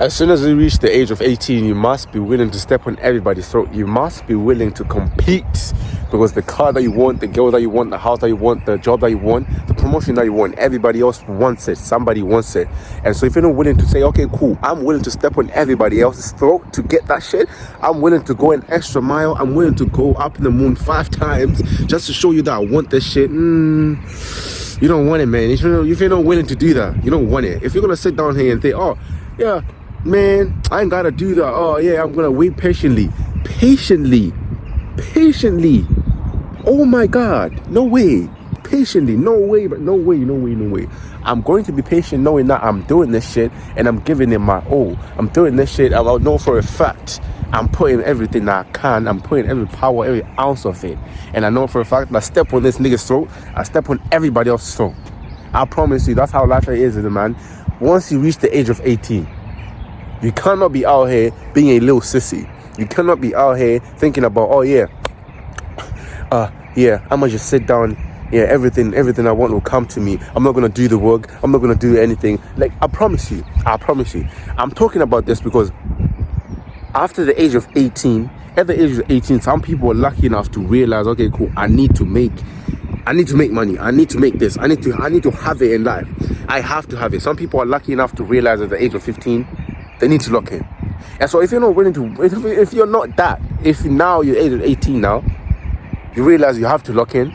As soon as you reach the age of 18, you must be willing to step on everybody's throat. You must be willing to compete, because the car that you want, the girl that you want, the house that you want, the job that you want, the promotion that you want, everybody else wants it. Somebody wants it. And so if you're not willing to say, okay, cool, I'm willing to step on everybody else's throat to get that shit, I'm willing to go an extra mile, I'm willing to go up in the moon 5 times just to show you that I want this shit, you don't want it, man. If you're not willing to do that, you don't want it. If you're going to sit down here and think, oh, yeah, man, I ain't gotta do that. Oh yeah, I'm gonna wait patiently. Oh my God, no way. Patiently, no way. I'm going to be patient, knowing that I'm doing this shit and I'm giving it my all. I'm doing this shit. I know for a fact I'm putting everything that I can. I'm putting every power, every ounce of it. And I know for a fact that I step on this nigga's throat, I step on everybody else's throat. I promise you, that's how life is, man. Once you reach the age of 18, you cannot be out here being a little sissy. You cannot be out here thinking about, oh yeah, I'm gonna just sit down. Yeah, everything I want will come to me. I'm not gonna do the work. I'm not gonna do anything. Like, I promise you. I'm talking about this because after the age of 18, at the age of 18, some people are lucky enough to realize, okay, cool, I need to make money. I need to make this. I need to have it in life. I have to have it. Some people are lucky enough to realize at the age of 15, they need to lock in. And so if you're not willing to, if you're not that, if now you're age of 18 now, you realize you have to lock in,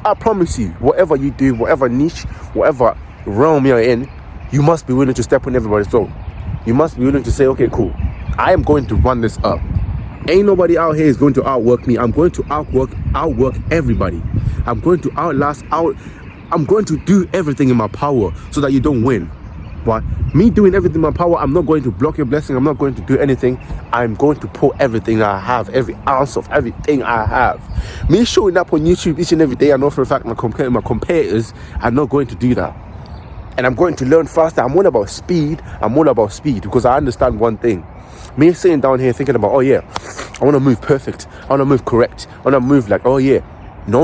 I promise you, whatever you do, whatever niche, whatever realm you're in, you must be willing to step on everybody's throat. You must be willing to say, okay, cool, I am going to run this up. Ain't nobody out here is going to outwork me. I'm going to outwork everybody. I'm going to I'm going to do everything in my power so that you don't win. But me doing everything in my power, I'm not going to block your blessing. I'm not going to do anything. I'm going to put everything I have, every ounce of everything I have. Me showing up on YouTube each and every day, I know for a fact my competitors are not going to do that. And I'm going to learn faster. I'm all about speed. Because I understand one thing. Me sitting down here thinking about, oh yeah, I want to move perfect. I want to move correct. I want to move like, oh yeah. No.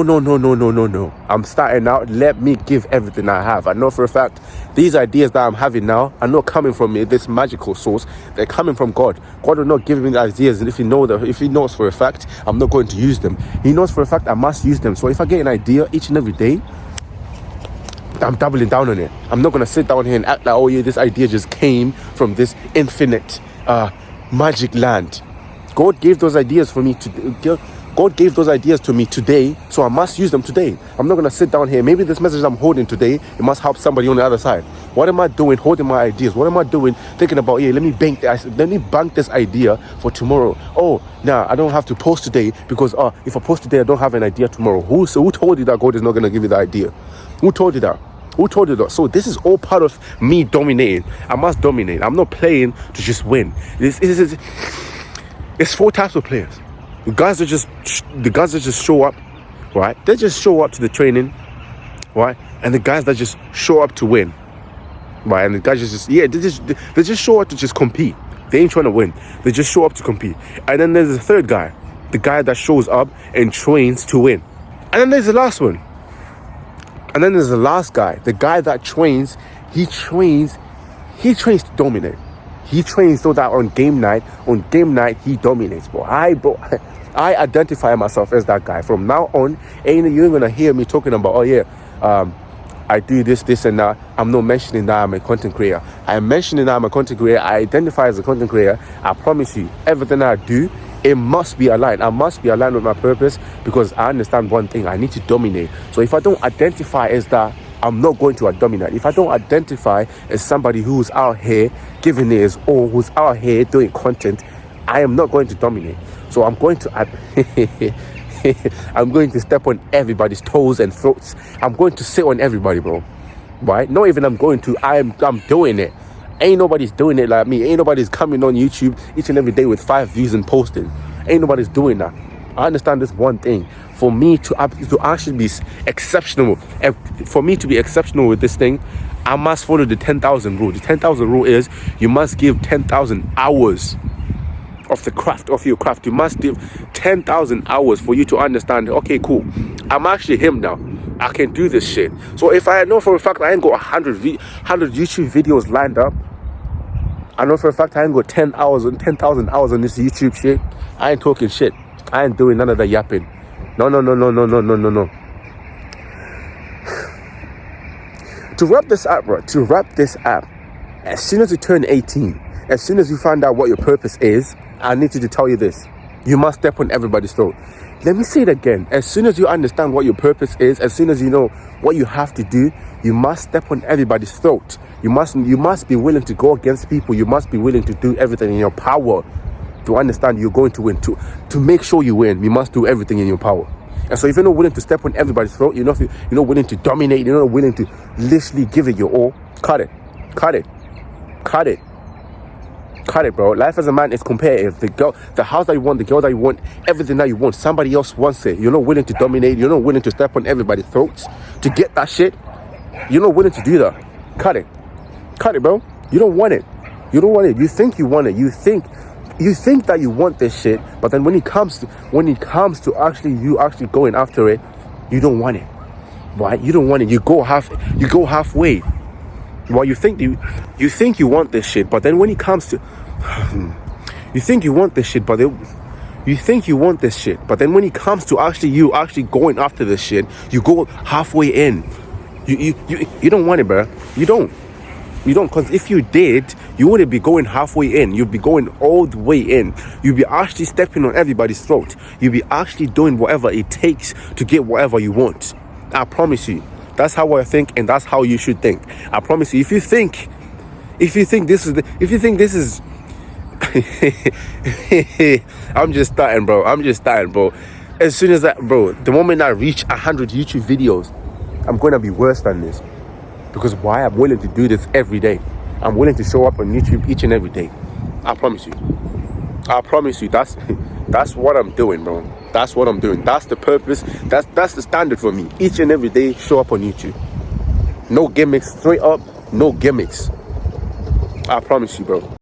I'm starting out. Let me give everything I have. I know for a fact these ideas that I'm having now are not coming from me, this magical source. They're coming from God. God will not give me the ideas, and if He knows for a fact I'm not going to use them, He knows for a fact I must use them. So if I get an idea each and every day, I'm doubling down on it. I'm not going to sit down here and act like, oh yeah, this idea just came from this infinite magic land. God gave those ideas for me God gave those ideas to me today, so I must use them today. I'm not going to sit down here. Maybe this message I'm holding today, it must help somebody on the other side. What am I doing holding my ideas? What am I doing thinking about, yeah, let me bank this idea for tomorrow. Oh, nah, I don't have to post today because if I post today, I don't have an idea tomorrow. Who told you that God is not going to give you the idea? Who told you that? So this is all part of me dominating. I must dominate. I'm not playing to just win. It's 4 types of players. The guys that just show up, right? They just show up to the training, right? And the guys that just show up to win, right? And the guys they just show up to just compete. They ain't trying to win. They just show up to compete. And then there's the third guy, the guy that shows up and trains to win. And then there's the last one. And then there's the last guy, the guy that trains. He trains to dominate. He trains so that on game night, he dominates, bro. I identify myself as that guy. From now on, you ain't gonna hear me talking about, oh yeah, I do this and that. I'm not mentioning that I'm a content creator. I'm mentioning that I'm a content creator. I identify as a content creator. I promise you, everything I do, it must be aligned. I must be aligned with my purpose, because I understand one thing. I need to dominate. So if I don't identify as that, I'm not going to dominate. If I don't identify as somebody who's out here giving it his all, who's out here doing content, I am not going to dominate. So I'm going to I'm going to step on everybody's toes and throats. I'm going to sit on everybody, bro. Right? Not even I'm doing it. Ain't nobody's doing it like me. Ain't nobody's coming on YouTube each and every day with 5 views and posting. Ain't nobody's doing that. I understand this one thing. For me to actually be exceptional, for me to be exceptional with this thing, I must follow the 10,000 rule. The 10,000 rule is you must give 10,000 hours of the craft, of your craft. You must give 10,000 hours for you to understand, okay, cool, I'm actually him now. I can do this shit. So if I know for a fact I ain't got 100 YouTube videos lined up, I know for a fact I ain't got 10,000 hours on this YouTube shit. I ain't talking shit. I ain't doing none of that yapping. No. To wrap this up, bro, as soon as you turn 18, as soon as you find out what your purpose is, I need to tell you this. You must step on everybody's throat. Let me say it again. As soon as you understand what your purpose is, as soon as you know what you have to do, you must step on everybody's throat. You must be willing to go against people. You must be willing to do everything in your power to understand you're going to win. To make sure you win, you must do everything in your power. And so if you're not willing to step on everybody's throat, you're not willing to dominate, you're not willing to literally give it your all, cut it, bro. Life as a man is competitive. The house that you want, the girl that you want, everything that you want, somebody else wants it. You're not willing to dominate. You're not willing to step on everybody's throats to get that shit. You're not willing to do that. Cut it, bro. You don't want it. You think you want it. You think that you want this shit, but then when it comes to actually going after it, you don't want it. Right? You don't want it. You go halfway. Well, you think you want this shit, but then when it comes to you think you want this shit, but then when it comes to actually going after this shit, you go halfway in. You don't want it, bro. You don't, because if you did, you wouldn't be going halfway in. You'd be going all the way in. You'd be actually stepping on everybody's throat. You'd be actually doing whatever it takes to get whatever you want. I promise you. That's how I think, and that's how you should think. I promise you. If you think this is I'm just starting, bro. As soon as the moment I reach 100 YouTube videos, I'm gonna be worse than this. Because why? I'm willing to do this every day. I'm willing to show up on YouTube each and every day. I promise you. That's what I'm doing, bro. That's what I'm doing. That's the purpose. That's the standard for me. Each and every day, show up on YouTube. No gimmicks. Straight up, no gimmicks. I promise you, bro.